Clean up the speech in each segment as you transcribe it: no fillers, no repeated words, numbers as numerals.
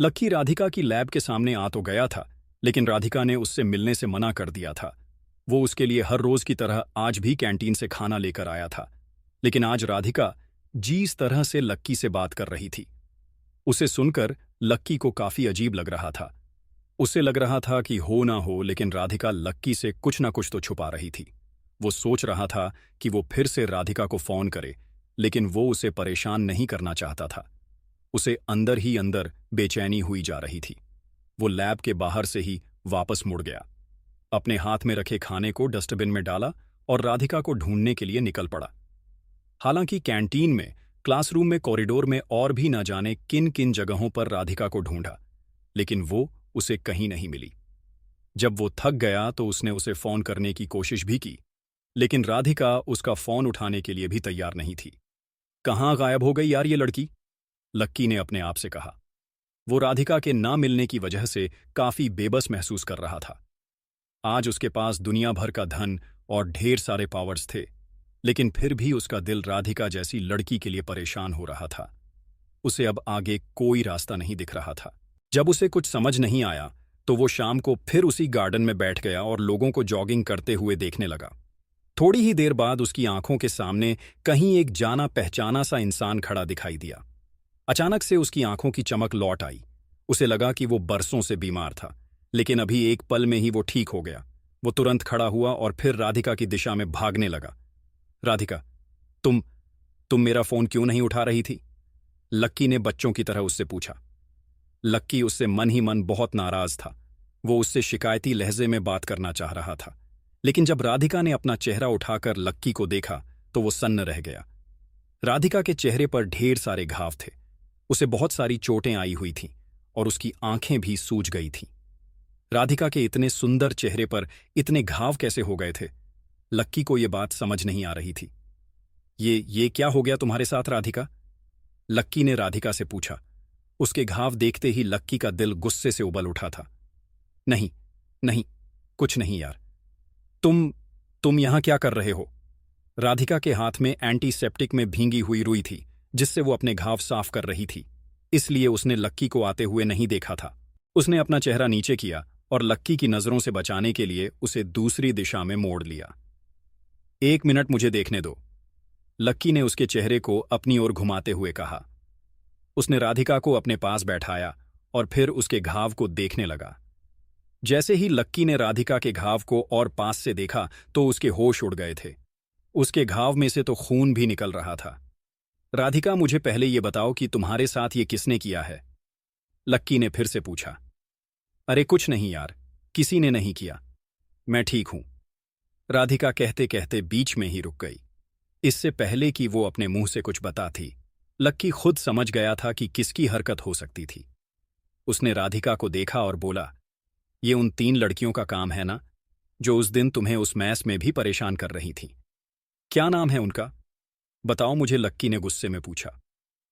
लक्की राधिका की लैब के सामने आ तो गया था, लेकिन राधिका ने उससे मिलने से मना कर दिया था। वो उसके लिए हर रोज की तरह आज भी कैंटीन से खाना लेकर आया था, लेकिन आज राधिका जिस तरह से लक्की से बात कर रही थी, उसे सुनकर लक्की को काफी अजीब लग रहा था। उसे लग रहा था कि हो ना हो, लेकिन राधिका लक्की से कुछ ना कुछ तो छुपा रही थी। वो सोच रहा था कि वो फिर से राधिका को फोन करे, लेकिन वो उसे परेशान नहीं करना चाहता था। उसे अंदर ही अंदर बेचैनी हुई जा रही थी। वो लैब के बाहर से ही वापस मुड़ गया, अपने हाथ में रखे खाने को डस्टबिन में डाला और राधिका को ढूंढने के लिए निकल पड़ा। हालांकि कैंटीन में, क्लासरूम में, कॉरिडोर में और भी न जाने किन किन जगहों पर राधिका को ढूंढा, लेकिन वो उसे कहीं नहीं मिली। जब वो थक गया तो उसने उसे फोन करने की कोशिश भी की, लेकिन राधिका उसका फोन उठाने के लिए भी तैयार नहीं थी। कहाँ गायब हो गई यार ये लड़की? लक्की ने अपने आप से कहा। वो राधिका के ना मिलने की वजह से काफी बेबस महसूस कर रहा था। आज उसके पास दुनिया भर का धन और ढेर सारे पावर्स थे, लेकिन फिर भी उसका दिल राधिका जैसी लड़की के लिए परेशान हो रहा था। उसे अब आगे कोई रास्ता नहीं दिख रहा था। जब उसे कुछ समझ नहीं आया तो वो शाम को फिर उसी गार्डन में बैठ गया और लोगों को जॉगिंग करते हुए देखने लगा। थोड़ी ही देर बाद उसकी आंखों के सामने कहीं एक जाना पहचाना सा इंसान खड़ा दिखाई दिया। अचानक से उसकी आंखों की चमक लौट आई। उसे लगा कि वो बरसों से बीमार था, लेकिन अभी एक पल में ही वो ठीक हो गया। वो तुरंत खड़ा हुआ और फिर राधिका की दिशा में भागने लगा। राधिका, तुम मेरा फोन क्यों नहीं उठा रही थी? लक्की ने बच्चों की तरह उससे पूछा। लक्की उससे मन ही मन बहुत नाराज था। वो उससे शिकायती लहजे में बात करना चाह रहा था, लेकिन जब राधिका ने अपना चेहरा उठाकर लक्की को देखा तो वो सन्न रह गया। राधिका के चेहरे पर ढेर सारे घाव थे। उसे बहुत सारी चोटें आई हुई थीं और उसकी आंखें भी सूज गई थीं। राधिका के इतने सुंदर चेहरे पर इतने घाव कैसे हो गए थे? लक्की को यह बात समझ नहीं आ रही थी। ये क्या हो गया तुम्हारे साथ राधिका? लक्की ने राधिका से पूछा। उसके घाव देखते ही लक्की का दिल गुस्से से उबल उठा था। नहीं नहीं, कुछ नहीं यार। तुम यहां क्या कर रहे हो? राधिका के हाथ में एंटीसेप्टिक में भींगी हुई रुई थी, जिससे वो अपने घाव साफ कर रही थी। इसलिए उसने लक्की को आते हुए नहीं देखा था। उसने अपना चेहरा नीचे किया और लक्की की नजरों से बचाने के लिए उसे दूसरी दिशा में मोड़ लिया। 1 मिनट मुझे देखने दो, लक्की ने उसके चेहरे को अपनी ओर घुमाते हुए कहा। उसने राधिका को अपने पास बैठाया और फिर उसके घाव को देखने लगा। जैसे ही लक्की ने राधिका के घाव को और पास से देखा तो उसके होश उड़ गए थे। उसके घाव में से तो खून भी निकल रहा था। राधिका, मुझे पहले ये बताओ कि तुम्हारे साथ ये किसने किया है? लक्की ने फिर से पूछा। अरे कुछ नहीं यार, किसी ने नहीं किया, मैं ठीक हूं, राधिका कहते कहते बीच में ही रुक गई। इससे पहले कि वो अपने मुंह से कुछ बताती, लक्की खुद समझ गया था कि किसकी हरकत हो सकती थी। उसने राधिका को देखा और बोला, ये उन 3 लड़कियों का काम है ना, जो उस दिन तुम्हें उस मैस में भी परेशान कर रही थीं? क्या नाम है उनका? बताओ मुझे, लक्की ने गुस्से में पूछा।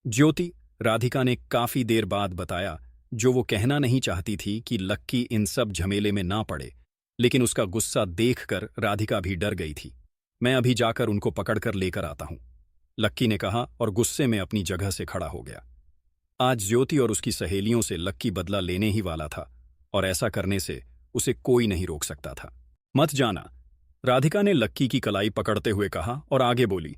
ज्योति, राधिका ने काफी देर बाद बताया, जो वो कहना नहीं चाहती थी कि लक्की इन सब झमेले में ना पड़े, लेकिन उसका गुस्सा देखकर राधिका भी डर गई थी। मैं अभी जाकर उनको पकड़कर लेकर आता हूं, लक्की ने कहा और गुस्से में अपनी जगह से खड़ा हो गया। आज ज्योति और उसकी सहेलियों से लक्की बदला लेने ही वाला था और ऐसा करने से उसे कोई नहीं रोक सकता था। मत जाना, राधिका ने लक्की की कलाई पकड़ते हुए कहा और आगे बोली,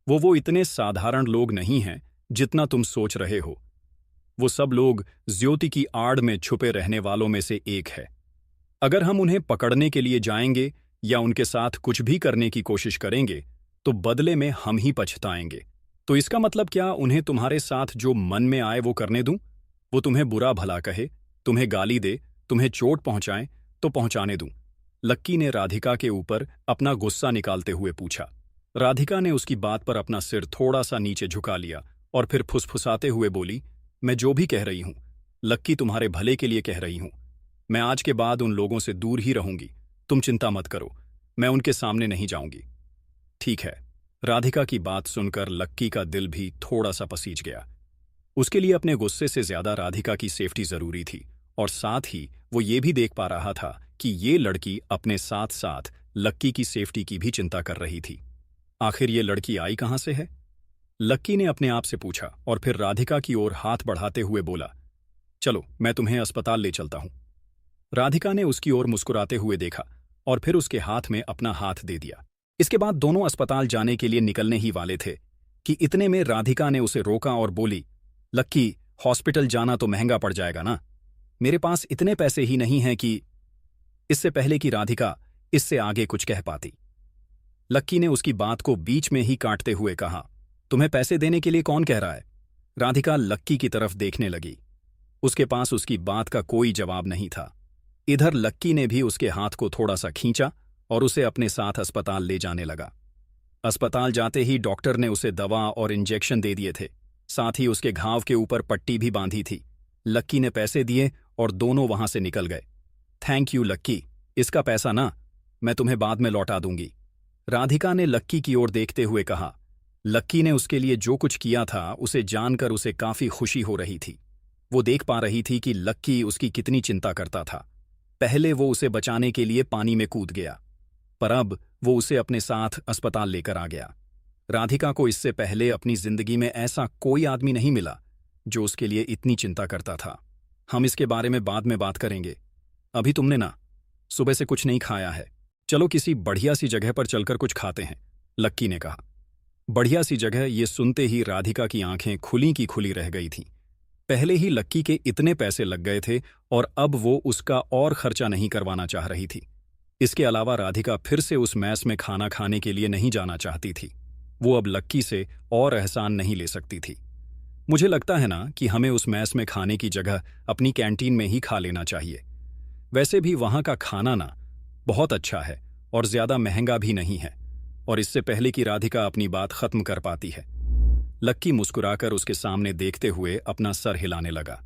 वो इतने साधारण लोग नहीं हैं जितना तुम सोच रहे हो। वो सब लोग ज्योति की आड़ में छुपे रहने वालों में से एक है। अगर हम उन्हें पकड़ने के लिए जाएंगे या उनके साथ कुछ भी करने की कोशिश करेंगे तो बदले में हम ही पछताएंगे। तो इसका मतलब क्या उन्हें तुम्हारे साथ जो मन में आए वो करने दूं? वो तुम्हें बुरा भला कहे, तुम्हें गाली दे, तुम्हें चोट पहुंचाए तो पहुंचाने दूं? लक्की ने राधिका के ऊपर अपना गुस्सा निकालते हुए पूछा। राधिका ने उसकी बात पर अपना सिर थोड़ा सा नीचे झुका लिया और फिर फुसफुसाते हुए बोली, मैं जो भी कह रही हूं, लक्की तुम्हारे भले के लिए कह रही हूं। मैं आज के बाद उन लोगों से दूर ही रहूंगी, तुम चिंता मत करो, मैं उनके सामने नहीं जाऊंगी। ठीक है। राधिका की बात सुनकर लक्की का दिल भी थोड़ा सा पसीज गया। उसके लिए अपने गुस्से से ज्यादा राधिका की सेफ्टी जरूरी थी, और साथ ही वो ये भी देख पा रहा था कि ये लड़की अपने साथ साथ लक्की की सेफ्टी की भी चिंता कर रही थी। आखिर ये लड़की आई कहां से है? लक्की ने अपने आप से पूछा और फिर राधिका की ओर हाथ बढ़ाते हुए बोला, चलो मैं तुम्हें अस्पताल ले चलता हूं। राधिका ने उसकी ओर मुस्कुराते हुए देखा और फिर उसके हाथ में अपना हाथ दे दिया। इसके बाद दोनों अस्पताल जाने के लिए निकलने ही वाले थे कि इतने में राधिका ने उसे रोका और बोली, लक्की, हॉस्पिटल जाना तो महंगा पड़ जाएगा ना, मेरे पास इतने पैसे ही नहीं हैं कि। इससे पहले कि राधिका इससे आगे कुछ कह पाती, लक्की ने उसकी बात को बीच में ही काटते हुए कहा, तुम्हें पैसे देने के लिए कौन कह रहा है? राधिका लक्की की तरफ देखने लगी। उसके पास उसकी बात का कोई जवाब नहीं था। इधर लक्की ने भी उसके हाथ को थोड़ा सा खींचा और उसे अपने साथ अस्पताल ले जाने लगा। अस्पताल जाते ही डॉक्टर ने उसे दवा और इंजेक्शन दे दिए थे, साथ ही उसके घाव के ऊपर पट्टी भी बांधी थी। लक्की ने पैसे दिए और दोनों वहां से निकल गए। थैंक यू लक्की, इसका पैसा ना, मैं तुम्हें बाद में लौटा दूंगी, राधिका ने लक्की की ओर देखते हुए कहा। लक्की ने उसके लिए जो कुछ किया था उसे जानकर उसे काफी खुशी हो रही थी। वो देख पा रही थी कि लक्की उसकी कितनी चिंता करता था। पहले वो उसे बचाने के लिए पानी में कूद गया, पर अब वो उसे अपने साथ अस्पताल लेकर आ गया। राधिका को इससे पहले अपनी जिंदगी में ऐसा कोई आदमी नहीं मिला जो उसके लिए इतनी चिंता करता था। हम इसके बारे में बाद में बात करेंगे, अभी तुमने ना सुबह से कुछ नहीं खाया है, चलो किसी बढ़िया सी जगह पर चलकर कुछ खाते हैं, लक्की ने कहा। बढ़िया सी जगह, ये सुनते ही राधिका की आंखें खुली की खुली रह गई थीं। पहले ही लक्की के इतने पैसे लग गए थे और अब वो उसका और खर्चा नहीं करवाना चाह रही थी। इसके अलावा राधिका फिर से उस मैस में खाना खाने के लिए नहीं जाना चाहती थी। वो अब लक्की से और एहसान नहीं ले सकती थी। मुझे लगता है ना कि हमें उस मैस में खाने की जगह अपनी कैंटीन में ही खा लेना चाहिए। वैसे भी वहां का खाना ना बहुत अच्छा है और ज्यादा महंगा भी नहीं है। और इससे पहले कि राधिका अपनी बात खत्म कर पाती है, लक्की मुस्कुराकर उसके सामने देखते हुए अपना सर हिलाने लगा।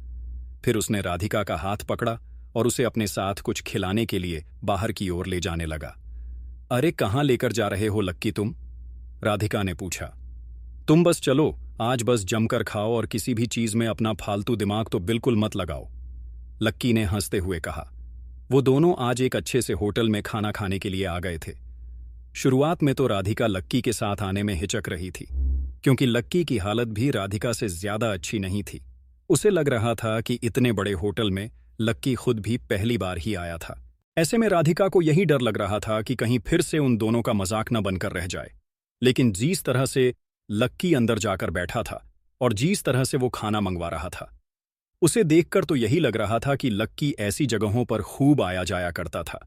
फिर उसने राधिका का हाथ पकड़ा और उसे अपने साथ कुछ खिलाने के लिए बाहर की ओर ले जाने लगा। अरे कहाँ लेकर जा रहे हो लक्की तुम? राधिका ने पूछा। तुम बस चलो, आज बस जमकर खाओ और किसी भी चीज में अपना फालतू दिमाग तो बिल्कुल मत लगाओ, लक्की ने हंसते हुए कहा। वो दोनों आज एक अच्छे से होटल में खाना खाने के लिए आ गए थे। शुरुआत में तो राधिका लक्की के साथ आने में हिचक रही थी, क्योंकि लक्की की हालत भी राधिका से ज्यादा अच्छी नहीं थी। उसे लग रहा था कि इतने बड़े होटल में लक्की खुद भी पहली बार ही आया था। ऐसे में राधिका को यही डर लग रहा था कि कहीं फिर से उन दोनों का मजाक न बनकर रह जाए। लेकिन जिस तरह से लक्की अंदर जाकर बैठा था और जिस तरह से वो खाना मंगवा रहा था, उसे देखकर तो यही लग रहा था कि लक्की ऐसी जगहों पर खूब आया जाया करता था।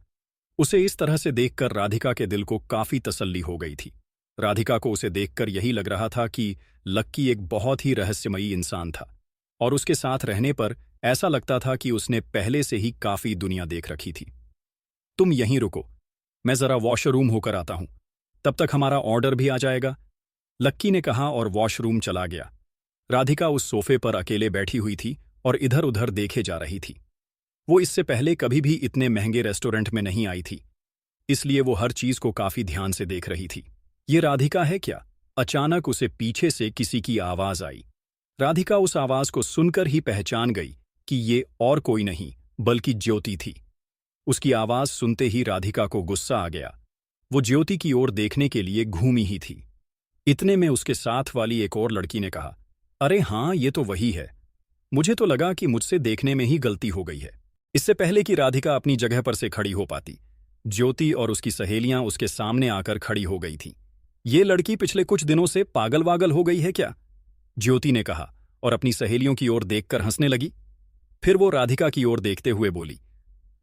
उसे इस तरह से देखकर राधिका के दिल को काफी तसल्ली हो गई थी। राधिका को उसे देखकर यही लग रहा था कि लक्की एक बहुत ही रहस्यमयी इंसान था और उसके साथ रहने पर ऐसा लगता था कि उसने पहले से ही काफी दुनिया देख रखी थी। तुम यहीं रुको, मैं जरा वॉशरूम होकर आता हूं, तब तक हमारा ऑर्डर भी आ जाएगा, लक्की ने कहा और वॉशरूम चला गया। राधिका उस सोफे पर अकेले बैठी हुई थी और इधर उधर देखे जा रही थी। वो इससे पहले कभी भी इतने महंगे रेस्टोरेंट में नहीं आई थी, इसलिए वो हर चीज को काफी ध्यान से देख रही थी। ये राधिका है क्या? अचानक उसे पीछे से किसी की आवाज आई। राधिका उस आवाज को सुनकर ही पहचान गई कि ये और कोई नहीं बल्कि ज्योति थी। उसकी आवाज सुनते ही राधिका को गुस्सा आ गया। वो ज्योति की ओर देखने के लिए घूमी ही थी। इतने में उसके साथ वाली एक और लड़की ने कहा, अरे हाँ, ये तो वही है, मुझे तो लगा कि मुझसे देखने में ही गलती हो गई है। इससे पहले कि राधिका अपनी जगह पर से खड़ी हो पाती, ज्योति और उसकी सहेलियां उसके सामने आकर खड़ी हो गई थीं। ये लड़की पिछले कुछ दिनों से पागल वागल हो गई है क्या? ज्योति ने कहा और अपनी सहेलियों की ओर देखकर हंसने लगी। फिर वो राधिका की ओर देखते हुए बोली,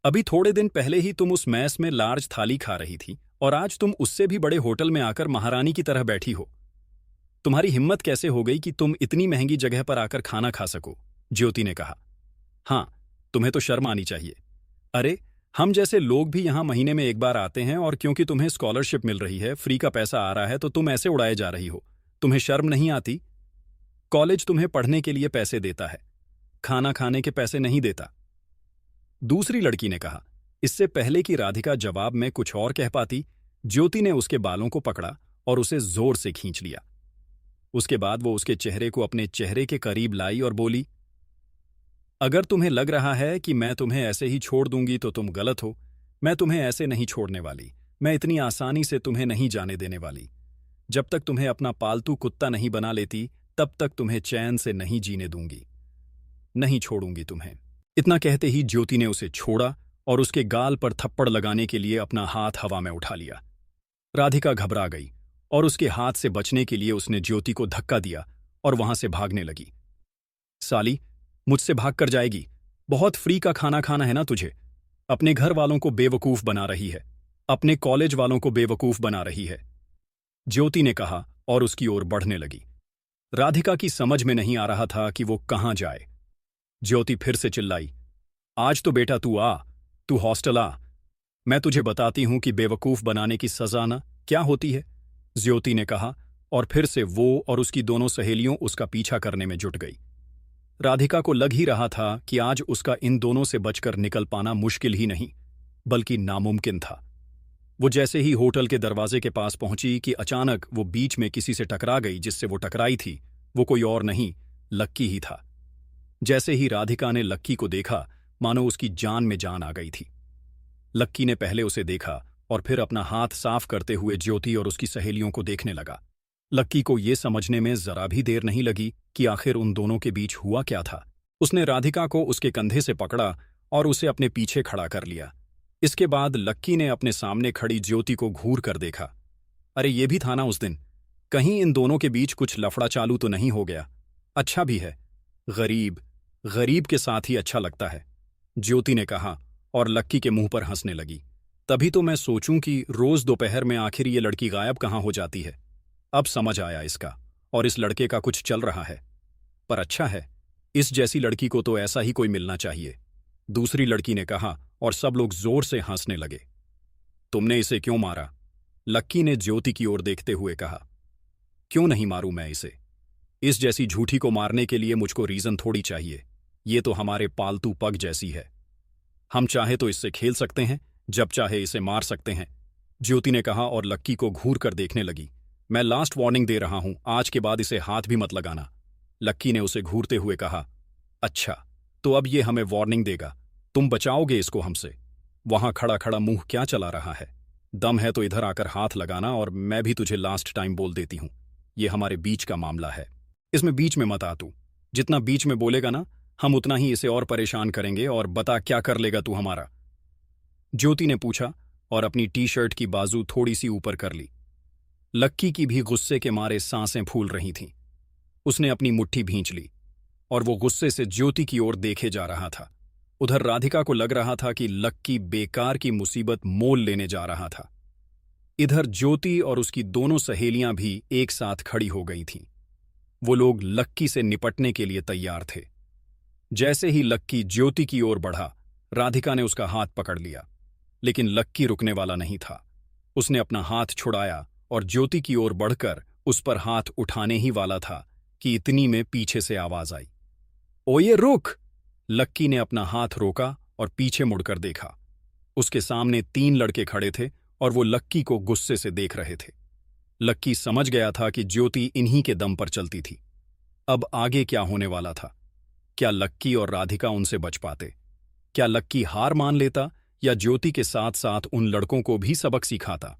अभी थोड़े दिन पहले ही तुम उस मैस में लार्ज थाली खा रही थी और आज तुम उससे भी बड़े होटल में आकर महारानी की तरह बैठी हो। तुम्हारी हिम्मत कैसे हो गई कि तुम इतनी महंगी जगह पर आकर खाना खा सको? ज्योति ने कहा। हाँ, तुम्हें तो शर्म आनी चाहिए। अरे, हम जैसे लोग भी यहाँ महीने में एक बार आते हैं और क्योंकि तुम्हें स्कॉलरशिप मिल रही है, फ्री का पैसा आ रहा है, तो तुम ऐसे उड़ाए जा रही हो। तुम्हें शर्म नहीं आती? कॉलेज तुम्हें पढ़ने के लिए पैसे देता है, खाना खाने के पैसे नहीं देता, दूसरी लड़की ने कहा। इससे पहले कि राधिका जवाब में कुछ और कह पाती, ज्योति ने उसके बालों को पकड़ा और उसे जोर से खींच लिया। उसके बाद वो उसके चेहरे को अपने चेहरे के करीब लाई और बोली, अगर तुम्हें लग रहा है कि मैं तुम्हें ऐसे ही छोड़ दूंगी तो तुम गलत हो। मैं तुम्हें ऐसे नहीं छोड़ने वाली। मैं इतनी आसानी से तुम्हें नहीं जाने देने वाली। जब तक तुम्हें अपना पालतू कुत्ता नहीं बना लेती, तब तक तुम्हें चैन से नहीं जीने दूंगी। नहीं छोड़ूंगी तुम्हें। इतना कहते ही ज्योति ने उसे छोड़ा और उसके गाल पर थप्पड़ लगाने के लिए अपना हाथ हवा में उठा लिया। राधिका घबरा गई और उसके हाथ से बचने के लिए उसने ज्योति को धक्का दिया और वहां से भागने लगी। साली, मुझसे भाग कर जाएगी? बहुत फ्री का खाना खाना है ना तुझे? अपने घर वालों को बेवकूफ बना रही है, अपने कॉलेज वालों को बेवकूफ बना रही है, ज्योति ने कहा और उसकी ओर बढ़ने लगी। राधिका की समझ में नहीं आ रहा था कि वो कहां जाए। ज्योति फिर से चिल्लाई, आज तो बेटा तू हॉस्टल आ, मैं तुझे बताती हूं कि बेवकूफ बनाने की सजा ना क्या होती है, ज्योति ने कहा और फिर से वो और उसकी दोनों सहेलियों उसका पीछा करने में जुट गई। राधिका को लग ही रहा था कि आज उसका इन दोनों से बचकर निकल पाना मुश्किल ही नहीं बल्कि नामुमकिन था। वो जैसे ही होटल के दरवाजे के पास पहुंची कि अचानक वो बीच में किसी से टकरा गई। जिससे वो टकराई थी वो कोई और नहीं, लक्की ही था। जैसे ही राधिका ने लक्की को देखा मानो उसकी जान में जान आ गई थी। लक्की ने पहले उसे देखा और फिर अपना हाथ साफ करते हुए ज्योति और उसकी सहेलियों को देखने लगा। लक्की को ये समझने में जरा भी देर नहीं लगी कि आखिर उन दोनों के बीच हुआ क्या था। उसने राधिका को उसके कंधे से पकड़ा और उसे अपने पीछे खड़ा कर लिया। इसके बाद लक्की ने अपने सामने खड़ी ज्योति को घूर कर देखा। अरे ये भी था ना उस दिन, कहीं इन दोनों के बीच कुछ लफड़ा चालू तो नहीं हो गया? अच्छा भी है, गरीब के साथ ही अच्छा लगता है, ज्योति ने कहा और लक्की के मुंह पर हंसने लगी। तभी तो मैं सोचूं कि रोज दोपहर में आखिर ये लड़की गायब कहाँ हो जाती है। अब समझ आया इसका, और इस लड़के का कुछ चल रहा है। पर अच्छा है, इस जैसी लड़की को तो ऐसा ही कोई मिलना चाहिए, दूसरी लड़की ने कहा और सब लोग जोर से हंसने लगे। तुमने इसे क्यों मारा? लक्की ने ज्योति की ओर देखते हुए कहा। क्यों नहीं मारूं मैं इसे? इस जैसी झूठी को मारने के लिए मुझको रीजन थोड़ी चाहिए, ये तो हमारे पालतू पग जैसी है। हम चाहे तो इससे खेल सकते हैं, जब चाहे इसे मार सकते हैं, ज्योति ने कहा और लक्की को घूर कर देखने लगी। मैं लास्ट वार्निंग दे रहा हूं, आज के बाद इसे हाथ भी मत लगाना, लक्की ने उसे घूरते हुए कहा। अच्छा, तो अब ये हमें वार्निंग देगा, तुम बचाओगे इसको हमसे? वहां खड़ा खड़ा मुंह क्या चला रहा है? दम है तो इधर आकर हाथ लगाना, और मैं भी तुझे लास्ट टाइम बोल देती हूं, ये हमारे बीच का मामला है, इसमें बीच में मत आ तू। जितना बीच में बोलेगा ना, हम उतना ही इसे और परेशान करेंगे, और बता क्या कर लेगा तू हमारा? ज्योति ने पूछा और अपनी टी शर्ट की बाजू थोड़ी सी ऊपर कर ली। लक्की की भी गुस्से के मारे सांसें फूल रही थीं। उसने अपनी मुट्ठी भींच ली और वो गुस्से से ज्योति की ओर देखे जा रहा था। उधर राधिका को लग रहा था कि लक्की बेकार की मुसीबत मोल लेने जा रहा था। इधर ज्योति और उसकी दोनों सहेलियां भी एक साथ खड़ी हो गई थीं। वो लोग लक्की से निपटने के लिए तैयार थे। जैसे ही लक्की ज्योति की ओर बढ़ा, राधिका ने उसका हाथ पकड़ लिया, लेकिन लक्की रुकने वाला नहीं था। उसने अपना हाथ छुड़ाया और ज्योति की ओर बढ़कर उस पर हाथ उठाने ही वाला था कि इतनी में पीछे से आवाज आई, ओए रुक! लक्की ने अपना हाथ रोका और पीछे मुड़कर देखा। उसके सामने 3 लड़के खड़े थे और वो लक्की को गुस्से से देख रहे थे। लक्की समझ गया था कि ज्योति इन्हीं के दम पर चलती थी। अब आगे क्या होने वाला था? क्या लक्की और राधिका उनसे बच पाते? क्या लक्की हार मान लेता या ज्योति के साथ साथ उन लड़कों को भी सबक सिखाता?